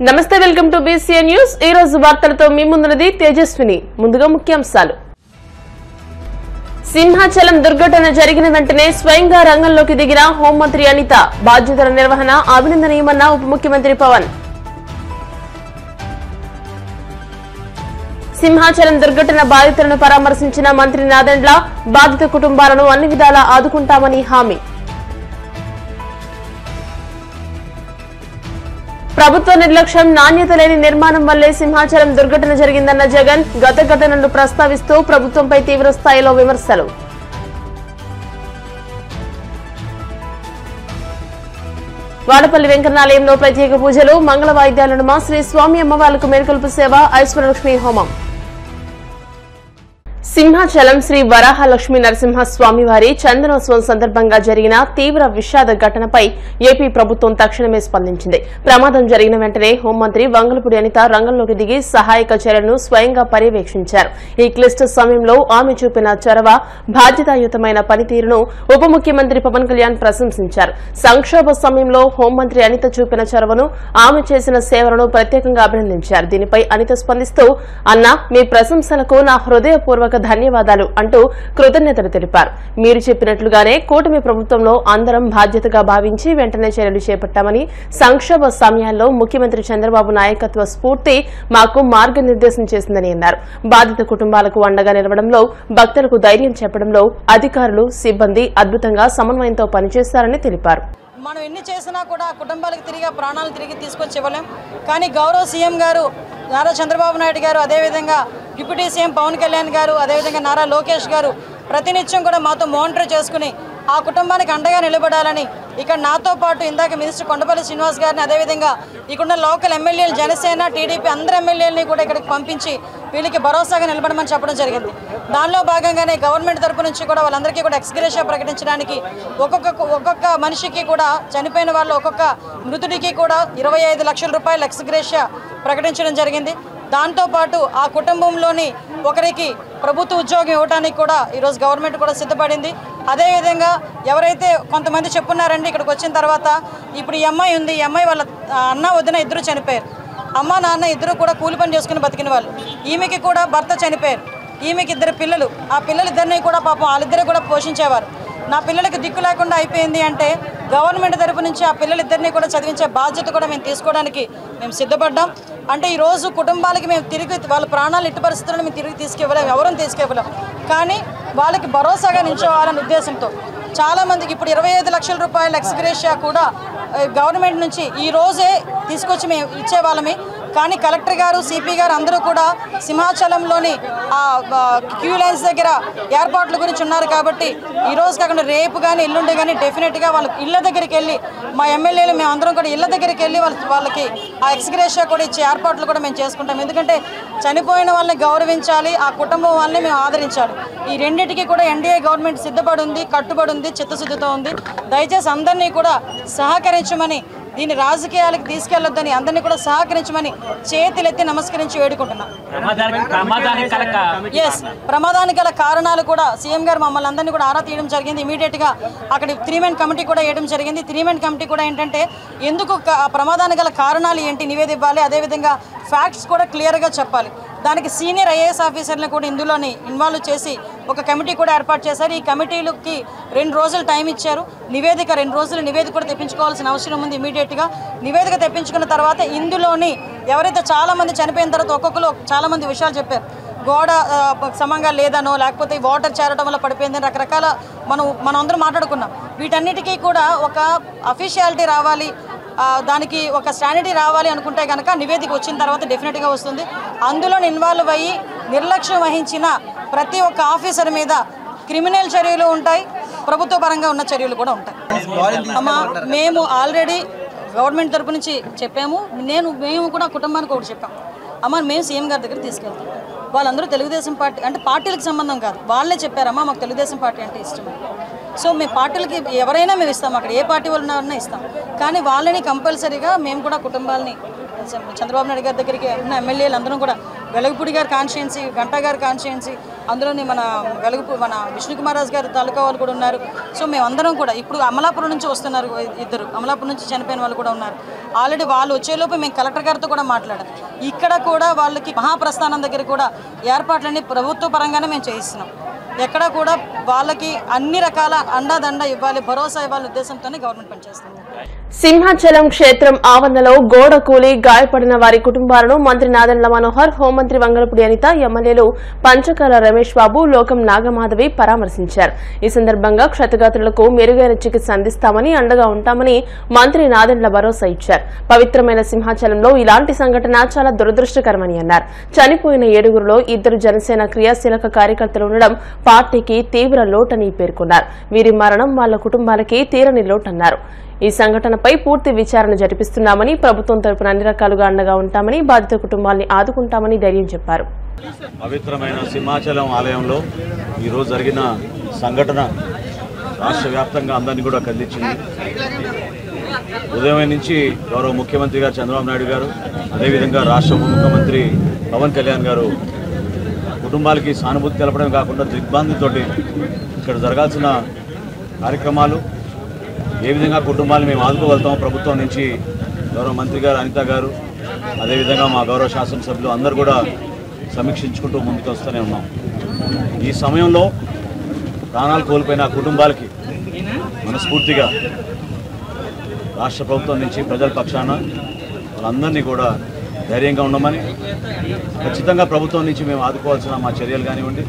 నమస్తే welcome to BCN news. ఈ రోజు వార్తలతో మీ ముందున్నది తేజస్విని। ముందుగా ముఖ్యాంశాలు। సింహాచలం దుర్ఘటన జరిగిన వెంటనే స్వయంగా రంగంలోకి దిగిన హోంమంత్రి అనిత। బాధ్యతల నిర్వహణ అభినందనీయమన్న ఉప ముఖ్యమంత్రి పవన్। సింహాచలం దుర్ఘటన బాధితులను పరామర్శించిన మంత్రి నాదెండ్ల। బాధిత కుటుంబాలను అన్ని విధాలా ఆదుకుంటామని హామీ। ప్రభుత్వ నిర్లక్ష్యం నాణ్యత లేని నిర్మాణం వల్లే సింహాచలం దుర్ఘటన జరిగిందన్న జగన్। గత ఘటనలు ప్రస్తావిస్తూ ప్రభుత్వంపై తీవ్ర స్థాయిలో విమర్శలు। వాడపల్లి వెంకన్నాలయంలో ప్రత్యేక పూజలు, మంగళ వాయిద్యాల నడుమ శ్రీ స్వామి అమ్మవార్లకు మేల్కొల్పు సేవ, ఐశ్వర్యలక్ష్మి హోమం। సింహాచలం శ్రీ వరాహలక్ష్మి నరసింహస్వామి వారి చందనోత్సవం సందర్భంగా జరిగిన తీవ్ర విషాద ఘటనపై ఏపీ ప్రభుత్వం తక్షణమే స్పందించింది। ప్రమాదం జరిగిన వెంటనే హోంమంత్రి వంగలపూడి అనిత రంగంలోకి దిగి సహాయక చర్యలను స్వయంగా పర్యవేక్షించారు। ఈ క్లిష్ట సమయంలో ఆమె చూపిన చొరవ, బాధ్యతాయుతమైన పనితీరును ఉప ముఖ్యమంత్రి పవన్ కళ్యాణ్ ప్రశంసించారు। సంక్షోభ సమయంలో హోంమంత్రి అనిత చూపిన చొరవను, ఆమె చేసిన సేవలను ప్రత్యేకంగా అభినందించారు। దీనిపై అనిత స్పందిస్తూ, అన్న మీ ప్రశంసలకు నా హృదయపూర్వక ధన్యవాదాలు అంటూ కృతజ్ఞతలు తెలిపారు। మీరు చెప్పినట్లుగానే కూటమి ప్రభుత్వంలో అందరం బాధ్యతగా భావించి వెంటనే చర్యలు చేపట్టామని, సంక్షోభ సమయాల్లో ముఖ్యమంత్రి చంద్రబాబు నాయకత్వ స్ఫూర్తి మాకు మార్గనిర్దేశం చేసిందని అన్నారు। బాధిత కుటుంబాలకు అండగా నిలవడంలో, భక్తులకు ధైర్యం చెప్పడంలో అధికారులు, సిబ్బంది అద్భుతంగా సమన్వయంతో పనిచేస్తారని తెలిపారు। మనం ఎన్ని చేసినా కూడా కుటుంబాలకు తిరిగి ప్రాణాలు తిరిగి తీసుకొచ్చి ఇవ్వలేం। కానీ గౌరవ సీఎం గారు నారా చంద్రబాబు నాయుడు గారు, అదేవిధంగా డిప్యూటీ సీఎం పవన్ కళ్యాణ్ గారు, అదేవిధంగా నారా లోకేష్ గారు ప్రతినిత్యం కూడా మాతో మానిటర్ చేసుకుని ఆ కుటుంబానికి అండగా నిలబడాలని ఇక్కడ నాతో పాటు ఇందాక మినిస్టర్ కొండపల్లి శ్రీనివాస్ గారిని, అదేవిధంగా ఇక్కడున్న లోకల్ ఎమ్మెల్యేలు, జనసేన, టీడీపీ అందరు ఎమ్మెల్యేలని కూడా ఇక్కడికి పంపించి వీళ్ళకి భరోసాగా నిలబడమని చెప్పడం జరిగింది। దానిలో భాగంగానే గవర్నమెంట్ తరపు నుంచి కూడా వాళ్ళందరికీ కూడా ఎక్స్గ్రేషియా ప్రకటించడానికి ఒక్కొక్క మనిషికి కూడా, చనిపోయిన వాళ్ళు ఒక్కొక్క మృతుడికి కూడా 25 లక్షల రూపాయలు ఎక్స్గ్రేషియా ప్రకటించడం జరిగింది। దాంతోపాటు ఆ కుటుంబంలోని ఒకరికి ప్రభుత్వ ఉద్యోగం ఇవ్వడానికి కూడా ఈరోజు గవర్నమెంట్ కూడా సిద్ధపడింది। అదేవిధంగా ఎవరైతే కొంతమంది చెప్పున్నారండి ఇక్కడికి వచ్చిన తర్వాత, ఇప్పుడు ఈ అమ్మాయి ఉంది, ఈ అమ్మాయి వాళ్ళ అన్న వదిన ఇద్దరు చనిపోయారు। అమ్మ నాన్న ఇద్దరు కూడా కూలి పని చేసుకుని బతికిన వాళ్ళు। ఈమెకి కూడా భర్త చనిపోయారు, ఈమెకి 2 పిల్లలు। ఆ పిల్లలిద్దరినీ కూడా పాపం వాళ్ళిద్దరు కూడా పోషించేవారు। నా పిల్లలకి దిక్కు లేకుండా అయిపోయింది అంటే గవర్నమెంట్ తరపు నుంచి ఆ పిల్లలిద్దరినీ కూడా చదివించే బాధ్యత కూడా మేము తీసుకోవడానికి మేము సిద్ధపడ్డాం। అంటే ఈరోజు కుటుంబాలకి మేము తిరిగి వాళ్ళ ప్రాణాలు ఇటు పరిస్థితులను మేము తిరిగి తీసుకెళ్ళలేం, ఎవరూ తీసుకెళ్ళలేం। కానీ వాళ్ళకి భరోసాగా నిల్చోవాలనే ఉద్దేశంతో చాలామందికి ఇప్పుడు 25 లక్షల రూపాయల ఎక్స్గ్రేషియా కూడా గవర్నమెంట్ నుంచి ఈ రోజే తీసుకొచ్చి మేము ఇచ్చేవాళ్ళమే। కానీ కలెక్టర్ గారు, సిపి గారు అందరూ కూడా సింహాచలంలోని క్యూ లైన్స్ దగ్గర ఏర్పాట్ల గురించి ఉన్నారు కాబట్టి ఈరోజు కాకుండా రేపు కానీ ఎల్లుండి కానీ డెఫినెట్గా వాళ్ళ ఇళ్ళ దగ్గరికి వెళ్ళి, మా ఎమ్మెల్యేలు మేము అందరం కూడా ఇళ్ళ దగ్గరికి వెళ్ళి వాళ్ళకి ఆ ఎక్స్గ్రేషియా కూడా ఇచ్చే ఏర్పాట్లు కూడా మేము చేసుకుంటాం। ఎందుకంటే చనిపోయిన వాళ్ళని గౌరవించాలి, ఆ కుటుంబం వాళ్ళని మేము ఆదరించాలి। ఈ రెండింటికి కూడా ఎన్డీఏ గవర్నమెంట్ సిద్ధపడి ఉంది, కట్టుబడి ఉంది, చిత్తశుద్ధితో ఉంది। దయచేసి అందరినీ కూడా సహకరించమని, దీన్ని రాజకీయాలకు తీసుకెళ్లొద్దని అందరినీ కూడా సహకరించమని చేతులెత్తి నమస్కరించి వేడుకుంటున్నాం। ప్రమాదానికి గల కారణాలు కూడా సీఎం గారు మమ్మల్ని అందరినీ కూడా ఆరా తీయడం జరిగింది। ఇమీడియట్గా అక్కడ 3 మెన్ కమిటీ కూడా వేయడం జరిగింది। 3 మెన్ కమిటీ కూడా ఏంటంటే ఎందుకు ప్రమాదానికి గల కారణాలు ఏంటి నివేదిక ఇవ్వాలి, అదేవిధంగా ఫ్యాక్ట్స్ కూడా క్లియర్గా చెప్పాలి। దానికి సీనియర్ ఐఏఎస్ ఆఫీసర్లను కూడా ఇందులోని ఇన్వాల్వ్ చేసి ఒక కమిటీ కూడా ఏర్పాటు చేశారు। ఈ కమిటీలకి 2 రోజులు టైం ఇచ్చారు। నివేదిక 2 రోజులు నివేదిక కూడా తెప్పించుకోవాల్సిన అవసరం ఉంది। ఇమీడియట్గా నివేదిక తెప్పించుకున్న తర్వాత ఇందులోని ఎవరైతే చాలామంది చనిపోయిన తర్వాత ఒక్కొక్కరు చాలామంది విషయాలు చెప్పారు। గోడ సమంగా లేదనో, లేకపోతే వాటర్ చేరడం వల్ల పడిపోయిందని రకరకాల మనం అందరం మాట్లాడుకున్నాం। వీటన్నిటికీ కూడా ఒక అఫీషియాలిటీ రావాలి, దానికి ఒక స్టాండర్డీ రావాలి అనుకుంటే కనుక నివేదిక వచ్చిన తర్వాత డెఫినెట్గా వస్తుంది। అందులో ఇన్వాల్వ్ అయ్యి నిర్లక్ష్యం వహించిన ప్రతి ఒక్క ఆఫీసర్ మీద క్రిమినల్ చర్యలు ఉంటాయి, ప్రభుత్వ పరంగా ఉన్న చర్యలు కూడా ఉంటాయి। అమ్మా మేము ఆల్రెడీ గవర్నమెంట్ తరపు నుంచి చెప్పాము, మేము కూడా కుటుంబానికి ఒకటి చెప్పాము, అమ్మ మేము సీఎం గారి దగ్గర తీసుకెళ్తాం। వాళ్ళందరూ తెలుగుదేశం పార్టీ అంటే పార్టీలకు సంబంధం కాదు, వాళ్ళే చెప్పారమ్మా మాకు తెలుగుదేశం పార్టీ అంటే ఇష్టం। సో మేము పార్టీలకి ఎవరైనా మేము ఇస్తాం, అక్కడ ఏ పార్టీ వాళ్ళన్నా ఇస్తాం। కానీ వాళ్ళని కంపల్సరీగా మేము కూడా కుటుంబాలని చంద్రబాబు నాయుడు గారి దగ్గరికి ఉన్న ఎమ్మెల్యేలు అందరం కూడా, వెలగపూడి గారి కాన్స్టిట్యుయెన్సీ, గంటా గారి కాన్స్టిట్యుయెన్సీ, అందులోని మన విష్ణుకుమార్ రాజు గారు తాలూకా వాళ్ళు కూడా ఉన్నారు. సో మేమందరం కూడా ఇప్పుడు అమలాపురం నుంచి వస్తున్నారు, ఇద్దరు అమలాపురం నుంచి చనిపోయిన వాళ్ళు కూడా ఉన్నారు. ఆల్రెడీ వాళ్ళు వచ్చేలోపు మేము కలెక్టర్ గారితో కూడా మాట్లాడాం. ఇక్కడ కూడా వాళ్ళకి మహాప్రస్థానం దగ్గర కూడా ఏర్పాట్లన్నీ ప్రభుత్వ పరంగానే మేము చేయిస్తున్నాం. ఎక్కడ కూడా వాళ్ళకి అన్ని రకాల అండాదండ ఇవ్వాలి, భరోసా ఇవ్వాలి ఉద్దేశంతోనే గవర్నమెంట్ పనిచేస్తుంది. సింహాచలం క్షేత్రం ఆవరణలో గోడ కూలి గాయపడిన వారి కుటుంబాలను మంత్రి నాదెండ్ల మనోహర్, హోంమంత్రి వంగలపూడి అనిత, ఎమ్మెల్యేలు పంచకాల రమేష్ బాబు, లోకం నాగమాధవి పరామర్శించారు. ఈ సందర్భంగా క్షతగాత్రులకు మెరుగైన చికిత్స అందిస్తామని, అండగా ఉంటామని మంత్రి నాదెండ్ల భరోసా ఇచ్చారు. పవిత్రమైన సింహాచలంలో ఇలాంటి సంఘటన చాలా దురదృష్టకరమని అన్నారు. చనిపోయిన 7గురిలో 2 జనసేన క్రియాశీలక కార్యకర్తలు ఉండడం పార్టీకి తీవ్ర లోటని పేర్కొన్నారు. వీరి మరణం వాళ్ల కుటుంబాలకి తీరని లోటన్నారు. ఈ సంఘటనపై పూర్తి విచారణ జరిపిస్తున్నామని, ప్రభుత్వం తరపున అన్ని రకాలుగా అండగా ఉంటామని, బాధిత కుటుంబాల్ని ఆదుకుంటామని ధైర్యం చెప్పారు. పవిత్రమైన సింహాచలం ఆలయంలో ఈరోజు జరిగిన సంఘటన రాష్ట్ర వ్యాప్తంగా అందరినీ కూడా కదిలించింది. ఉదయం నుంచి గౌరవ ముఖ్యమంత్రి గారు చంద్రబాబు నాయుడు గారు, అదేవిధంగా రాష్ట్ర ఉప ముఖ్యమంత్రి పవన్ కళ్యాణ్ గారు కుటుంబాలకి సానుభూతి తెలపడం కాకుండా దిగ్భ్రాంతితోటి ఇక్కడ జరగాల్సిన కార్యక్రమాలు, ఏ విధంగా కుటుంబాలను మేము ఆదుకోగలుగుతామో ప్రభుత్వం నుంచి గౌరవ మంత్రి గారు అనిత గారు, అదేవిధంగా మా గౌరవ శాసనసభ్యులు అందరూ కూడా సమీక్షించుకుంటూ ముందుకు వస్తూనే ఉన్నాం. ఈ సమయంలో ప్రాణాలు కోల్పోయిన కుటుంబాలకి మనస్ఫూర్తిగా రాష్ట్ర ప్రభుత్వం నుంచి ప్రజల పక్షాన వాళ్ళందరినీ కూడా ధైర్యంగా ఉండమని, ఖచ్చితంగా ప్రభుత్వం నుంచి మేము ఆదుకోవాల్సిన మా చర్యలు కానివ్వండి,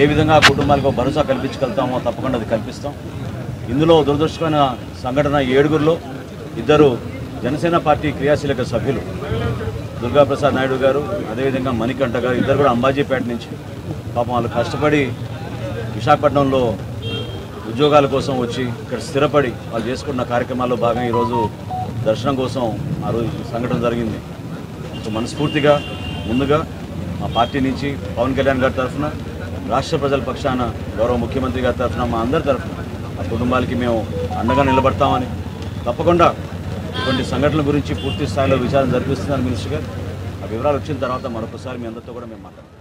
ఏ విధంగా కుటుంబాలకు భరోసా కల్పించగలుగుతామో తప్పకుండా అది కల్పిస్తాం. ఇందులో దురదృష్టమైన సంఘటన 7గురిలో 2 జనసేన పార్టీ క్రియాశీలక సభ్యులు దుర్గాప్రసాద్ నాయుడు గారు, అదేవిధంగా మణికంఠ గారు, 2 కూడా అంబాజీపేట నుంచి పాపం వాళ్ళు కష్టపడి విశాఖపట్నంలో ఉద్యోగాల కోసం వచ్చి ఇక్కడ స్థిరపడి వాళ్ళు చేసుకున్న కార్యక్రమాల్లో భాగంగా ఈరోజు దర్శనం కోసం ఆ రోజు సంఘటన జరిగింది. సో మనస్ఫూర్తిగా ముందుగా మా పార్టీ నుంచి పవన్ కళ్యాణ్ గారి తరఫున, రాష్ట్ర ప్రజల పక్షాన గౌరవ ముఖ్యమంత్రి గారి తరఫున, మా అందరి తరఫున ఆ కుటుంబాలకి మేము అండగా నిలబడతామని, తప్పకుండా ఇటువంటి సంఘటనల గురించి పూర్తి స్థాయిలో విచారణ జరిపిస్తున్నారు మినిస్టర్ గారు. ఆ వివరాలు వచ్చిన తర్వాత మరొకసారి మీ అందరితో కూడా మేము మాట్లాడతాం.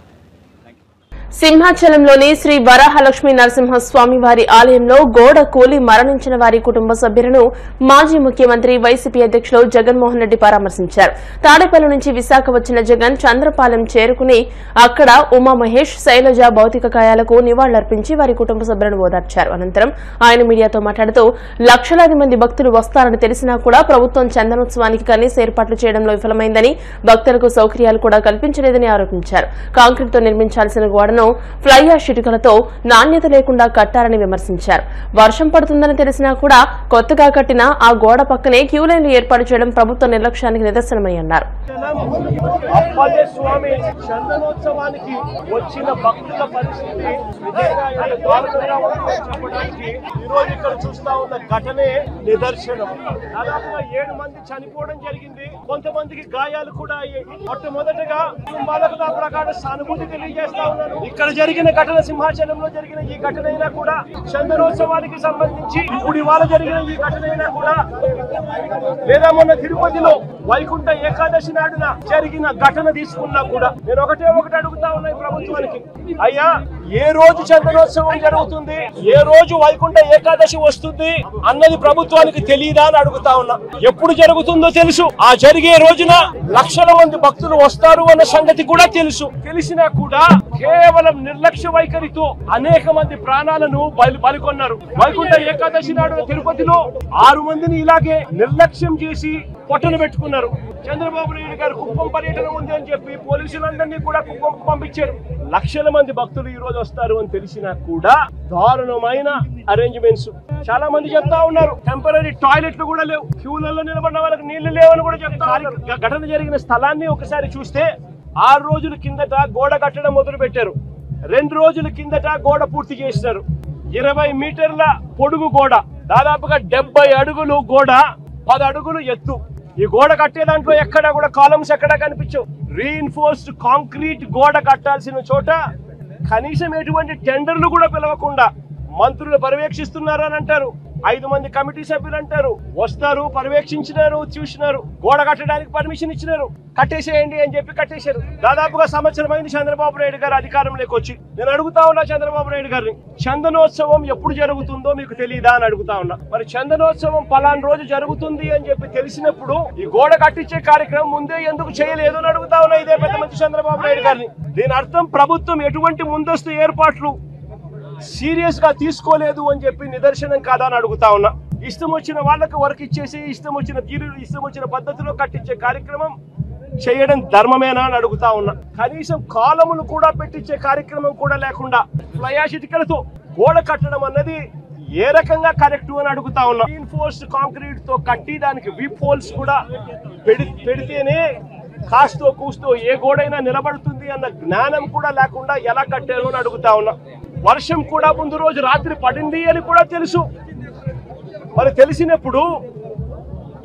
సింహాచలంలోని శ్రీ వరాహలక్ష్మీ నరసింహస్వామి వారి ఆలయంలో గోడ కూలి మరణించిన వారి కుటుంబ సభ్యులను మాజీ ముఖ్యమంత్రి వైసీపీ అధ్యక్షులు జగన్మోహన్ రెడ్డి పరామర్శించారు. తాడేపల్లి నుంచి విశాఖ వచ్చిన జగన్ చంద్రపాలెం చేరుకుని అక్కడ ఉమామహేష్, శైలజ భౌతిక కాయాలకు నివాళులర్పించి వారి కుటుంబ సభ్యులను ఓదార్చారు. అనంతరం ఆయన మీడియాతో మాట్లాడుతూ లక్షలాది మంది భక్తులు వస్తారని తెలిసినా కూడా ప్రభుత్వం చందనోత్సవానికి కనీస ఏర్పాట్లు చేయడంలో విఫలమైందని, భక్తులకు సౌకర్యాలు కూడా కల్పించలేదని ఆరోపించారు. కాంక్రీట్తో నిర్మించాల్సిన గోడను ఫ్లై యాష్ ఇటుకలతో నాణ్యత లేకుండా కట్టారని విమర్శించారు. వర్షం పడుతుందని తెలిసినా కూడా కొత్తగా కట్టిన ఆ గోడ పక్కనే క్యూ లైన్లు ఏర్పాటు చేయడం ప్రభుత్వ నిర్లక్ష్యానికి నిదర్శనమని అన్నారు. స్వామి చందనోత్సవానికి వచ్చిన భక్తుల పరిస్థితి ఈరోజు ఇక్కడ చూస్తా ఉన్న ఘటనే నిదర్శనం. దాదాపుగా 7 మంది చనిపోవడం జరిగింది, కొంతమందికి గాయాలు కూడా అయ్యాయి. మొట్టమొదటిగా కుటుంబాలకు నా ప్రకారం సానుభూతి తెలియజేస్తా ఉన్నాను. ఇక్కడ జరిగిన ఘటన, సింహాచలంలో జరిగిన ఈ ఘటన అయినా కూడా, చందనోత్సవానికి సంబంధించి ఇప్పుడు ఇవాళ జరిగిన ఈ ఘటన అయినా కూడా, లేదా మొన్న తిరుపతిలో వైకుంఠ ఏకాదశి నాడున జరిగిన ఘటన తీసుకున్నా కూడా నేను ఒకటి అడుగుతా ఉన్నాయి ప్రభుత్వానికి. అయ్యా, ఏ రోజు చందనోత్సవం జరుగుతుంది, ఏ రోజు వైకుంఠ ఏకాదశి వస్తుంది అన్నది ప్రభుత్వానికి తెలియదా అని అడుగుతా ఉన్నా. ఎప్పుడు జరుగుతుందో తెలుసు, ఆ జరిగే రోజున లక్షల మంది భక్తులు వస్తారు అన్న సంగతి కూడా తెలుసు. తెలిసినా కూడా కేవలం నిర్లక్ష్య వైఖరితో అనేక మంది ప్రాణాలను బలికొన్నారు. వైకుంఠ ఏకాదశి నాడు తిరుపతిలో 6 మందిని ఇలాగే నిర్లక్ష్యం చేసి పొట్టను పెట్టుకున్నారు. చంద్రబాబు నాయుడు గారు కుప్పం పర్యటన ఉంది అని చెప్పి పోలీసులందరినీ కూడా కుప్పంకు పంపించారు. లక్షల మంది భక్తులు ఈ రోజు వస్తారు అని తెలిసినా కూడా దారుణమైన అరేంజ్మెంట్స్. చాలా మంది చెప్తా ఉన్నారు టెంపరీ టాయిలెట్లు కూడా లేవు, క్యూలలో నిలబడిన వాళ్ళకి నీళ్లు లేవని కూడా చెప్తా ఉన్నారు. ఘటన జరిగిన స్థలాన్ని ఒకసారి చూస్తే 6 రోజుల కిందట గోడ కట్టడం మొదలు పెట్టారు. 2 రోజుల కిందట గోడ పూర్తి చేసినారు. 20 మీటర్ల పొడుగు గోడ, దాదాపుగా 70 అడుగులు గోడ, 10 అడుగులు ఎత్తు. ఈ గోడ కట్టే దాంట్లో ఎక్కడా కూడా కాలమ్స్ ఎక్కడా కనిపించవు. రీఇన్ఫోర్స్డ్ కాంక్రీట్ గోడ కట్టాల్సిన చోట కనీసం ఎటువంటి టెండర్లు కూడా పిలవకుండా మంత్రులు పర్యవేక్షిస్తున్నారు అని అంటారు. 5 మంది కమిటీ సభ్యులు అంటారు, వస్తారు, పర్యవేక్షించినారు, చూసినారు, గోడ కట్టడానికి పర్మిషన్ ఇచ్చినారు, కట్టేసేయండి అని చెప్పి కట్టేశారు. దాదాపుగా సంవత్సరం అయింది చంద్రబాబు నాయుడు గారు అధికారంలోకి వచ్చి. నేను అడుగుతా ఉన్నా చంద్రబాబు నాయుడు గారిని, చందనోత్సవం ఎప్పుడు జరుగుతుందో మీకు తెలియదా అని అడుగుతా ఉన్నా. మరి చందనోత్సవం పలానా రోజు జరుగుతుంది అని చెప్పి తెలిసినప్పుడు ఈ గోడ కట్టించే కార్యక్రమం ముందే ఎందుకు చేయలేదు అని అడుగుతా ఉన్నా ఇదే పెద్ద మంచి చంద్రబాబు నాయుడు గారిని. దీని అర్థం ప్రభుత్వం ఎటువంటి ముందస్తు ఏర్పాట్లు సీరియస్ గా తీసుకోలేదు అని చెప్పి నిదర్శనం కాదా అని అడుగుతా ఉన్నా. ఇష్టం వచ్చిన వాళ్ళకి వర్క్ ఇచ్చేసి ఇష్టం వచ్చిన తీరు ఇష్టం వచ్చిన పద్ధతిలో కట్టించే కార్యక్రమం చేయడం ధర్మమేనా అని అడుగుతా ఉన్నా. కనీసం కాలములు కూడా పెట్టించే కార్యక్రమం కూడా లేకుండా ఫ్లయాష్ ఇటుకలతో గోడ కట్టడం అన్నది ఏ రకంగా కరెక్ట్ అని అడుగుతా ఉన్నా. రీఇన్ఫోర్స్డ్ కాంక్రీట్ తో కట్టి దానికి వీప్ హోల్స్ కూడా పెడితేనే కాస్తో కూస్తో ఏ గోడైనా నిలబడుతుంది అన్న జ్ఞానం కూడా లేకుండా ఎలా కట్టారు అని అడుగుతా ఉన్నా. వర్షం కూడా ముందు రోజు రాత్రి పడింది అని కూడా తెలుసు. మరి తెలిసినప్పుడు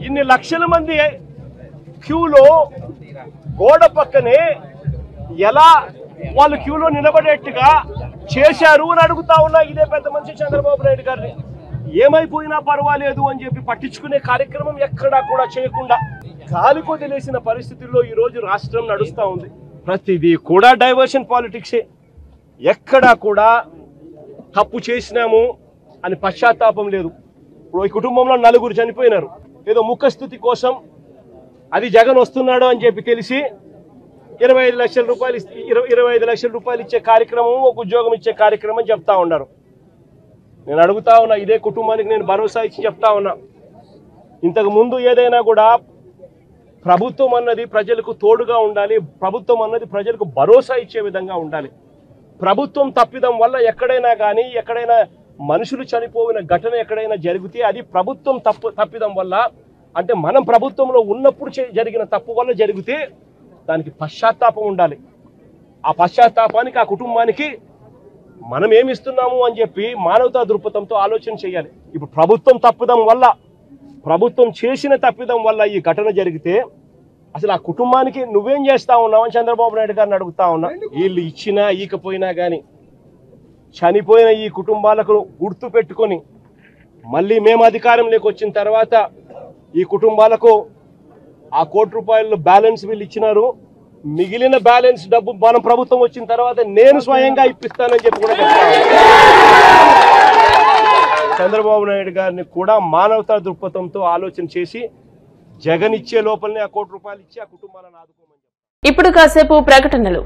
ఇన్ని లక్షల మంది క్యూలో గోడ పక్కనే ఎలా వాళ్ళు క్యూలో నిలబడేట్టుగా చేశారు అని అడుగుతా ఉన్నా ఇదే పెద్ద మనిషి చంద్రబాబు నాయుడు గారిని. ఏమైపోయినా పర్వాలేదు అని చెప్పి పట్టించుకునే కార్యక్రమం ఎక్కడా కూడా చేయకుండా గాలి కొదిలేసిన పరిస్థితుల్లో ఈ రోజు రాష్ట్రం నడుస్తూ ఉంది. ప్రతిదీ కూడా డైవర్షన్ పాలిటిక్సే. ఎక్కడా కూడా తప్పు చేసినాము అని పశ్చాత్తాపం లేదు. ఇప్పుడు ఈ కుటుంబంలో 4 చనిపోయినారు, ఏదో ముఖస్థుతి కోసం అది జగన్ వస్తున్నాడు అని చెప్పి తెలిసి 25 లక్షల రూపాయలు 25 లక్షల రూపాయలు ఇచ్చే కార్యక్రమం, ఒక ఉద్యోగం ఇచ్చే కార్యక్రమం చెప్తా ఉన్నారు. నేను అడుగుతా ఉన్నా ఇదే కుటుంబానికి నేను భరోసా ఇచ్చి చెప్తా ఉన్నా, ఇంతకు ముందు ఏదైనా కూడా ప్రభుత్వం అన్నది ప్రజలకు తోడుగా ఉండాలి, ప్రభుత్వం అన్నది ప్రజలకు భరోసా ఇచ్చే విధంగా ఉండాలి. ప్రభుత్వం తప్పిదం వల్ల ఎక్కడైనా కానీ ఎక్కడైనా మనుషులు చనిపోయిన ఘటన ఎక్కడైనా జరిగితే అది ప్రభుత్వం తప్పిదం వల్ల, అంటే మనం ప్రభుత్వంలో ఉన్నప్పుడు జరిగిన తప్పు వల్ల జరిగితే దానికి పశ్చాత్తాపం ఉండాలి. ఆ పశ్చాత్తాపానికి ఆ కుటుంబానికి మనం ఏమిస్తున్నాము అని చెప్పి మానవతా దృక్పథంతో ఆలోచన చేయాలి. ఇప్పుడు ప్రభుత్వం తప్పిదం వల్ల, ప్రభుత్వం చేసిన తప్పిదం వల్ల ఈ ఘటన జరిగితే అసలు ఆ కుటుంబానికి నువ్వేం చేస్తా ఉన్నావు అని చంద్రబాబు నాయుడు గారిని అడుగుతా ఉన్నా. వీళ్ళు ఇచ్చినా ఈకపోయినా కానీ చనిపోయిన ఈ కుటుంబాలకు గుర్తు పెట్టుకొని మళ్ళీ మేము అధికారంలోకి వచ్చిన తర్వాత ఈ కుటుంబాలకు ఆ ₹1 కోటి బ్యాలెన్స్ వీళ్ళు ఇచ్చినారు. మిగిలిన బ్యాలెన్స్ డబ్బు మనం ప్రభుత్వం వచ్చిన తర్వాత నేను స్వయంగా ఇప్పిస్తానని చెప్పి కూడా చంద్రబాబు నాయుడు గారిని కూడా మానవతా దృక్పథంతో ఆలోచన చేసి జగన్ ఇచ్చే లోపలనే ఆ ₹1 కోటి ఇచ్చి ఆ కుటుంబాలను ఆదుకోమని. ఇప్పుడు కాసేపు ప్రకటనలు.